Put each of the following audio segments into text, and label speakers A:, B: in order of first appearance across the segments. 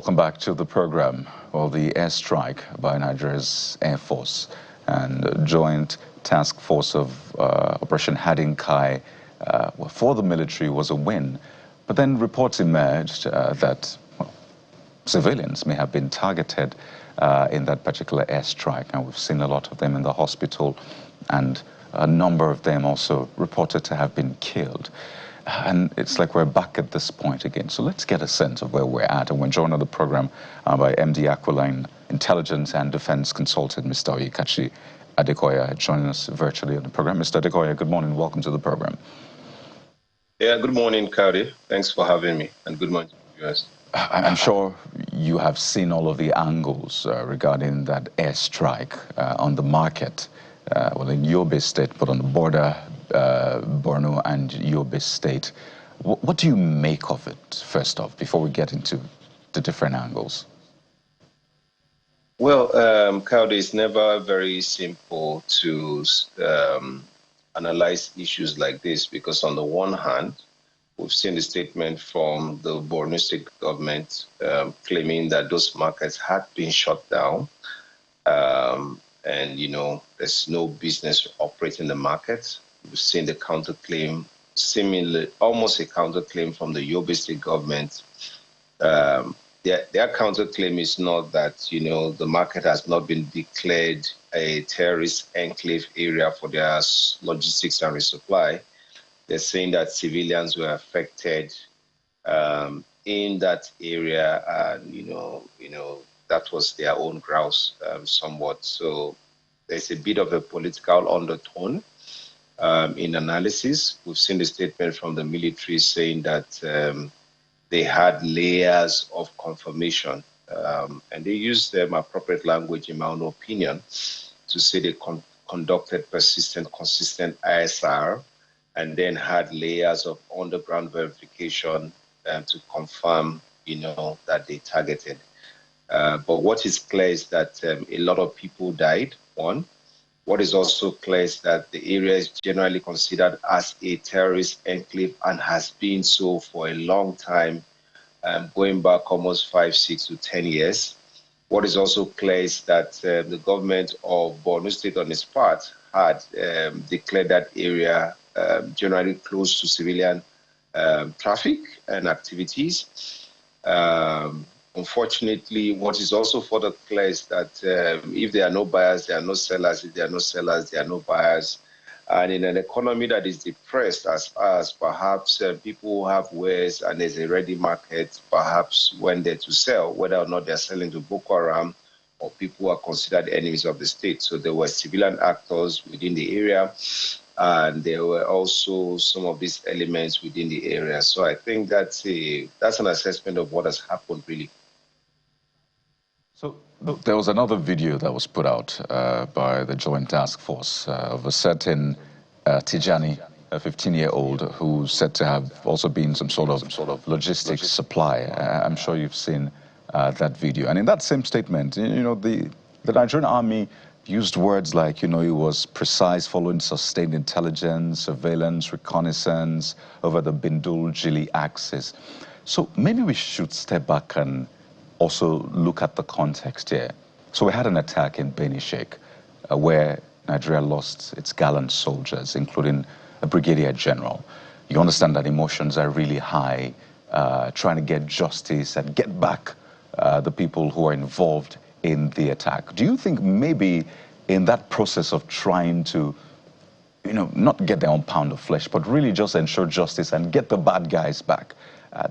A: Welcome back to the program. Well, the airstrike by Nigeria's Air Force and Joint Task Force of Operation Hadinkai for the military was a win. But then reports emerged that civilians may have been targeted in that particular airstrike, and we've seen a lot of them in the hospital, and a number of them also reported to have been killed. And it's like we're back at this point again. So let's get a sense of where we're at. And we're joined on the program by MD Aquiline Intelligence and Defense Consultant, Mr. Oyekachi Adekoya, joining us virtually on the program. Mr. Adekoya, good morning. Welcome to the program.
B: Yeah, good morning, Cowdy. Thanks for having me. And good morning to you guys.
A: I'm sure you have seen all of the angles regarding that airstrike on the market, well, in Yobe State, but on the border, Borno and Yobe State. What do you make of it, first off, before we get into the different angles?
B: Well, Cowdy, it's never very simple to analyze issues like this because on the one hand, we've seen the statement from the Borno State government claiming that those markets had been shut down. And, you know, there's no business operating the market. We've seen the counterclaim, seemingly almost a counterclaim from the Yobe State government. Their counterclaim is not that, you know, the market has not been declared a terrorist enclave area for their logistics and resupply. They're saying that civilians were affected in that area, and you know that was their own grouse somewhat. So there's a bit of a political undertone in analysis. We've seen the statement from the military saying that they had layers of confirmation, and they used appropriate language, in my own opinion, to say they conducted persistent, consistent ISR, and then had layers of underground verification to confirm, you know, that they targeted. But what is clear is that a lot of people died, one. What is also clear is that the area is generally considered as a terrorist enclave and has been so for a long time, going back almost 5, 6 to 10 years. What is also clear is that the government of Borno State on its part had declared that area generally close to civilian traffic and activities. Unfortunately, what is also further clear is that if there are no buyers, there are no sellers. If there are no sellers, there are no buyers. And in an economy that is depressed as us, perhaps people who have wares and there's a ready market, perhaps when they're to sell, whether or not they're selling to Boko Haram or people who are considered enemies of the state. So there were civilian actors within the area, and there were also some of these elements within the area. So I think that's an assessment of what has happened, really.
A: So there was another video that was put out by the Joint Task Force of a certain Tijani, a 15-year-old, who's said to have also been some sort of logistics supply. I'm sure you've seen that video. And in that same statement, you know, the Nigerian army used words like, you know, it was precise following sustained intelligence, surveillance, reconnaissance over the Bindul-Jili axis. So maybe we should step back and also look at the context here. So we had an attack in Beni Sheikh where Nigeria lost its gallant soldiers, including a brigadier general. You understand that emotions are really high, trying to get justice and get back the people who are involved in the attack. Do you think maybe in that process of trying to, you know, not get their own pound of flesh, but really just ensure justice and get the bad guys back,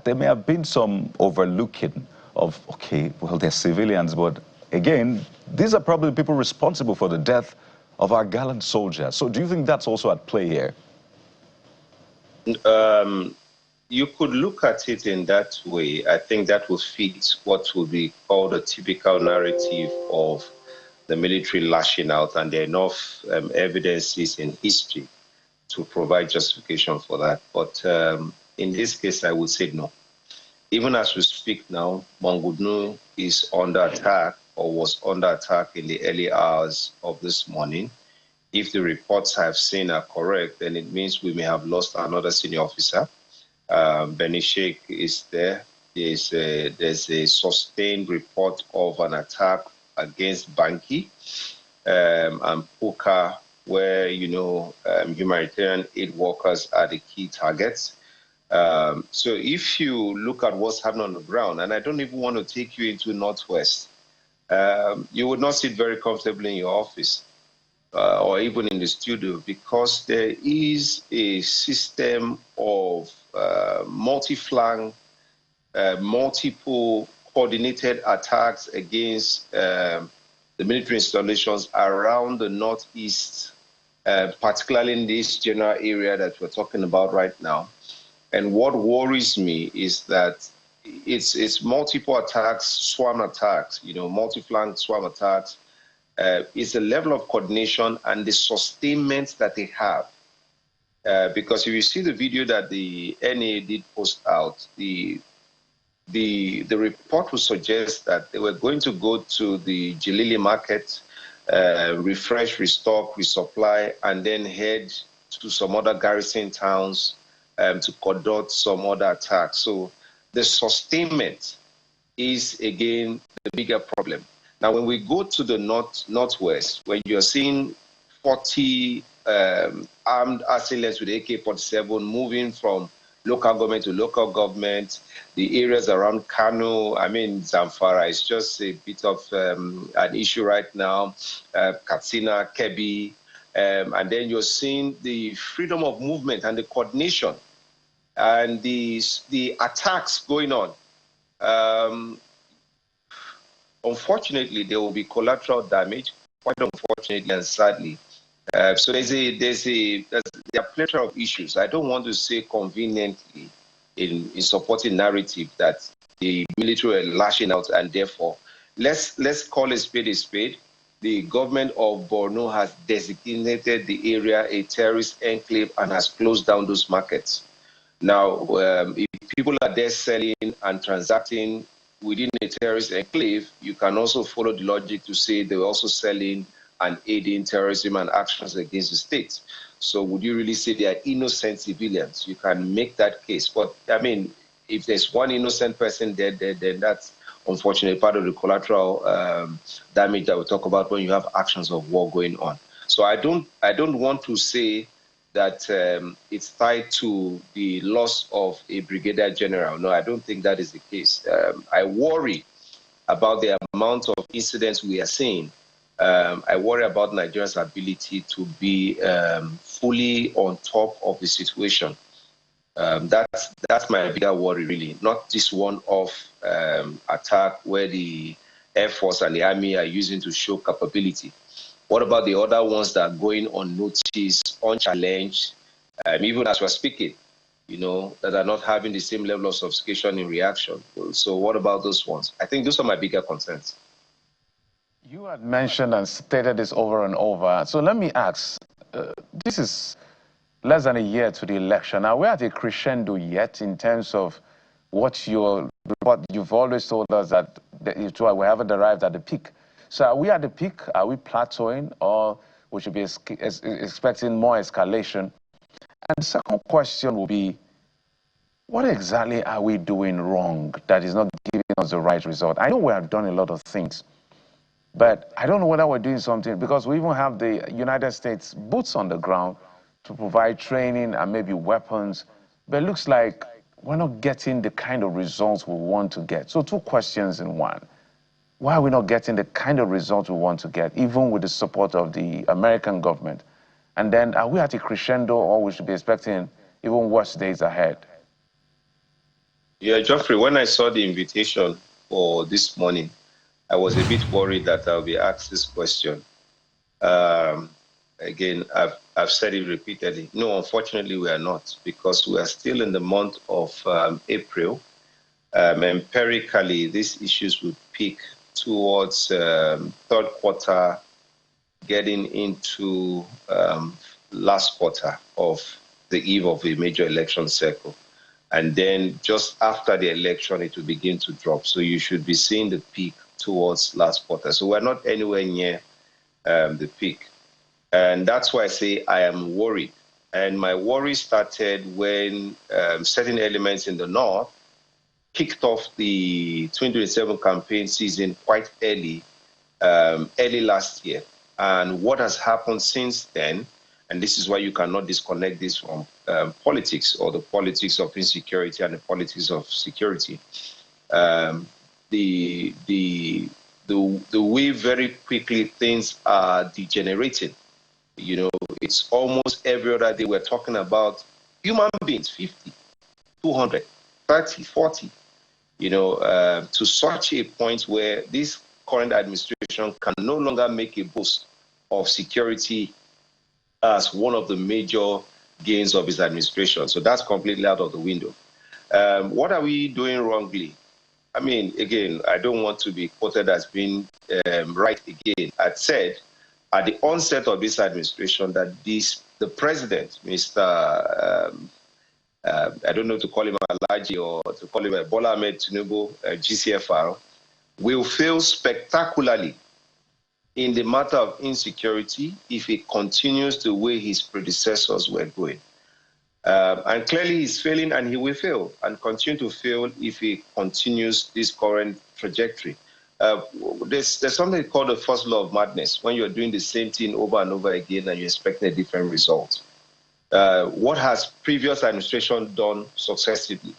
A: there may have been some overlooking of, okay, well, they're civilians, but again, these are probably people responsible for the death of our gallant soldiers. So do you think that's also at play here?
B: You could look at it in that way. I think that would fit what would be called a typical narrative of the military lashing out, and there are enough evidences in history to provide justification for that. But in this case, I would say no. Even as we speak now, Mongudnu is under attack or was under attack in the early hours of this morning. If the reports I've seen are correct, then it means we may have lost another senior officer. Beni Sheikh is there. there's a sustained report of an attack against Banki and Puka, where, humanitarian aid workers are the key targets. So if you look at what's happening on the ground, and I don't even want to take you into Northwest, you would not sit very comfortably in your office or even in the studio, because there is a system of multi-flank, multiple coordinated attacks against the military installations around the Northeast, particularly in this general area that we're talking about right now. And what worries me is that it's multiple attacks, swarm attacks, multi-flank swarm attacks. It's the level of coordination and the sustainment that they have. Because if you see the video that the NA did post out, the report would suggest that they were going to go to the Jalili market, refresh, restock, resupply, and then head to some other garrison towns to conduct some other attacks. So the sustainment is, again, the bigger problem. Now, when we go to the northwest, when you're seeing 40 armed assailants with AK-47 moving from local government to local government, the areas around Kano, Zamfara is just a bit of an issue right now, Katsina, Kebbi, and then you're seeing the freedom of movement and the coordination and the attacks going on. Unfortunately, there will be collateral damage, quite unfortunately and sadly. So there are plethora of issues. I don't want to say conveniently in supporting narrative that the military are lashing out, and therefore let's call a spade a spade. The government of Borno has designated the area a terrorist enclave and has closed down those markets. Now, if people are there selling and transacting within a terrorist enclave, you can also follow the logic to say they're also selling and aiding terrorism and actions against the state. So would you really say they are innocent civilians? You can make that case. But, if there's one innocent person dead, then that's unfortunately part of the collateral damage that we talk about when you have actions of war going on. So I don't want to say that it's tied to the loss of a brigadier general. No, I don't think that is the case. I worry about the amount of incidents we are seeing. I worry about Nigeria's ability to be fully on top of the situation. That's my bigger worry, really, not this one-off attack where the Air Force and the Army are using to show capability. What about the other ones that are going unnoticed, unchallenged, even as we're speaking, that are not having the same level of sophistication in reaction? So what about those ones? I think those are my bigger concerns.
A: You had mentioned and stated this over and over. So let me ask, this is less than a year to the election. Are we at a crescendo yet in terms of what you've always told us that we haven't arrived at the peak? So are we at the peak? Are we plateauing, or we should be expecting more escalation? And the second question will be, what exactly are we doing wrong that is not giving us the right result? I know we have done a lot of things, but I don't know whether we're doing something, because we even have the United States boots on the ground to provide training and maybe weapons, but it looks like we're not getting the kind of results we want to get. So two questions in one. Why are we not getting the kind of results we want to get, even with the support of the American government? And then, are we at a crescendo, or we should be expecting even worse days ahead?
B: Yeah, Geoffrey, when I saw the invitation for this morning, I was a bit worried that I'll be asked this question. Again, I've said it repeatedly. No, unfortunately, we are not, because we are still in the month of April. Empirically, these issues will peak towards third quarter, getting into last quarter of the eve of a major election cycle. And then just after the election, it will begin to drop. So you should be seeing the peak towards last quarter. So we're not anywhere near the peak. And that's why I say I am worried. And my worry started when certain elements in the north kicked off the 2027 campaign season quite early, early last year. And what has happened since then, and this is why you cannot disconnect this from politics, or the politics of insecurity and the politics of security. The way very quickly things are degenerating. You know, it's almost every other day we're talking about human beings, 50, 200, 30, 40, you know, to such a point where this current administration can no longer make a boast of security as one of the major gains of his administration. So that's completely out of the window. What are we doing wrongly? I mean, again, I don't want to be quoted as being right again. I said at the onset of this administration that the president, Mr. I don't know to call him Alaji or to call him Bola Ahmed Tinubu, GCFR, will fail spectacularly in the matter of insecurity if he continues the way his predecessors were going. And clearly he's failing, and he will fail and continue to fail if he continues this current trajectory. There's something called the first law of madness, when you're doing the same thing over and over again and you expect a different result. What has previous administration done successively?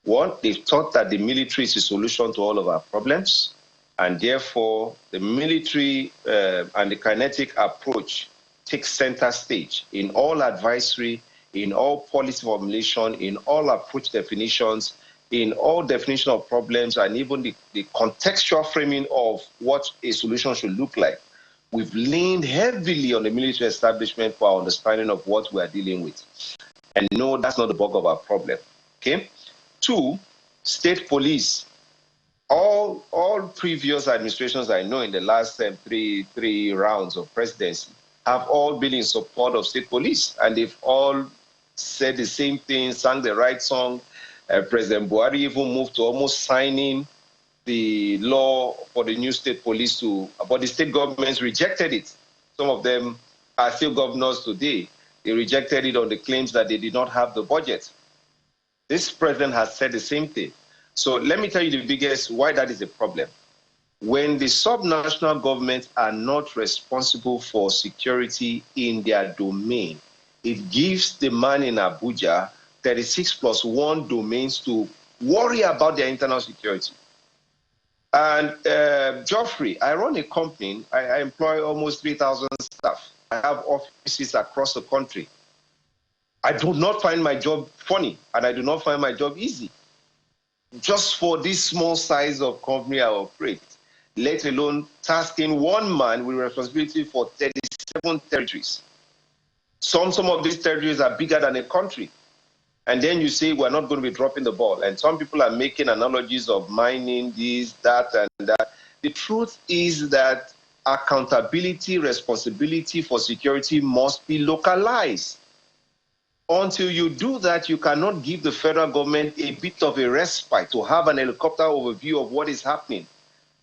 B: One, they've thought that the military is the solution to all of our problems, and therefore the military and the kinetic approach takes center stage in all advisory, in all policy formulation, in all approach definitions, in all definition of problems, and even the contextual framing of what a solution should look like. We've leaned heavily on the military establishment for our understanding of what we are dealing with. And no, that's not the bulk of our problem. Okay? Two, state police. All previous administrations I know in the last three rounds of presidency have all been in support of state police, and they've all said the same thing, sang the right song. President Buhari even moved to almost signing the law for the new state police but the state governments rejected it. Some of them are still governors today. They rejected it on the claims that they did not have the budget. This president has said the same thing. So let me tell you the biggest why that is a problem. When the subnational governments are not responsible for security in their domain, it gives the man in Abuja 36+1 domains to worry about their internal security. And Geoffrey, I run a company. I employ almost 3,000 staff. I have offices across the country. I do not find my job funny, and I do not find my job easy. Just for this small size of company I operate, let alone tasking one man with responsibility for 37 territories. Some of these territories are bigger than a country. And then you say we're not going to be dropping the ball. And some people are making analogies of mining, this, that, and that. The truth is that accountability, responsibility for security must be localized. Until you do that, you cannot give the federal government a bit of a respite to have an helicopter overview of what is happening,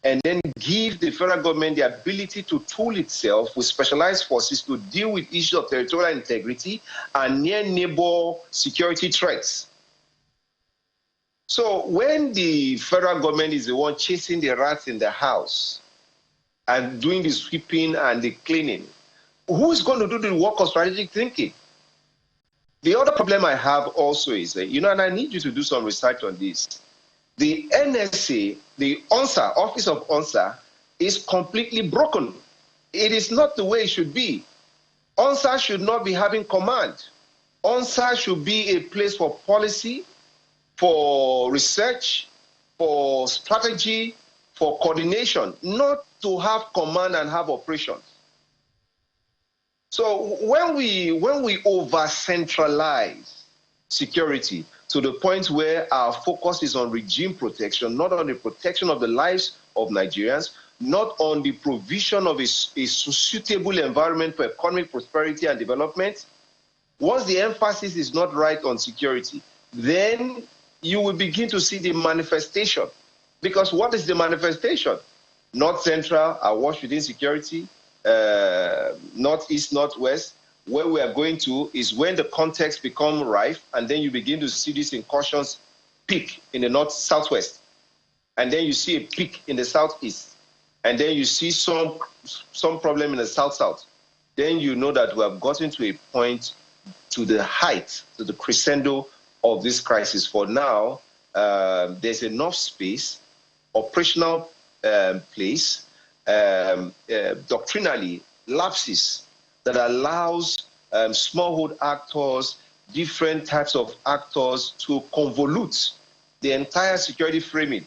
B: and then give the federal government the ability to tool itself with specialized forces to deal with issues of territorial integrity and near-neighbor security threats. So when the federal government is the one chasing the rats in the house and doing the sweeping and the cleaning, who is going to do the work of strategic thinking? The other problem I have also is, and I need you to do some research on this. The NSA, the ONSA, Office of ONSA, is completely broken. It is not the way it should be. ONSA should not be having command. ONSA should be a place for policy, for research, for strategy, for coordination, not to have command and have operations. So when we over-centralize security to the point where our focus is on regime protection, not on the protection of the lives of Nigerians, not on the provision of a suitable environment for economic prosperity and development, once the emphasis is not right on security, then you will begin to see the manifestation. Because what is the manifestation? North Central are washed with insecurity. Northeast, Northwest, where we are going to is when the context becomes rife, and then you begin to see these incursions peak in the north-southwest, and then you see a peak in the southeast, and then you see some problem in the south-south, then you know that we have gotten to a point, to the height, to the crescendo of this crisis. For now, there's enough space, operational place, doctrinally lapses that allows smallhold actors, different types of actors to convolute the entire security framing,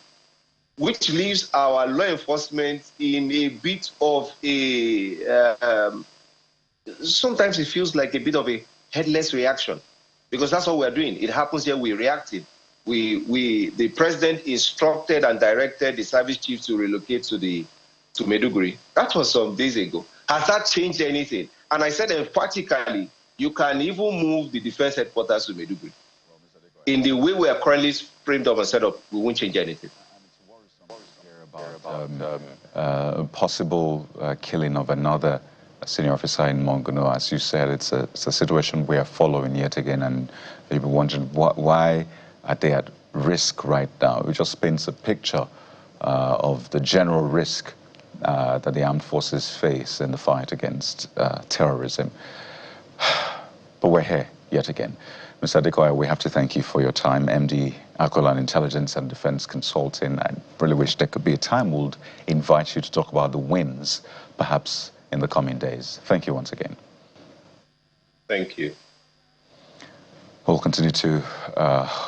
B: which leaves our law enforcement in a bit of a, sometimes it feels like a bit of a headless reaction, because that's what we're doing. It happens here, we reacted. The president instructed and directed the service chief to relocate to Maiduguri. That was some days ago. Has that changed anything? And I said emphatically, you can even move the defense headquarters to Maiduguri. In the way we are currently framed up and set up, we won't change anything.
A: Possible killing of another senior officer in Monguno. As you said, it's a situation we are following yet again, and you'll be wondering why are they at risk right now. It just paints a picture of the general risk that the armed forces face in the fight against terrorism. But we're here yet again. Mr. Adekoya, we have to thank you for your time. MD, Akolan Intelligence and Defense Consulting. I really wish there could be a time we'll invite you to talk about the wins, perhaps in the coming days. Thank you once again.
B: Thank you.
A: We'll continue to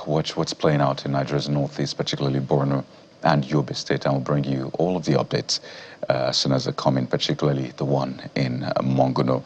A: watch what's playing out in Nigeria's northeast, particularly Borno and Yobe State, and we'll bring you all of the updates as soon as they come in, particularly the one in Monguno.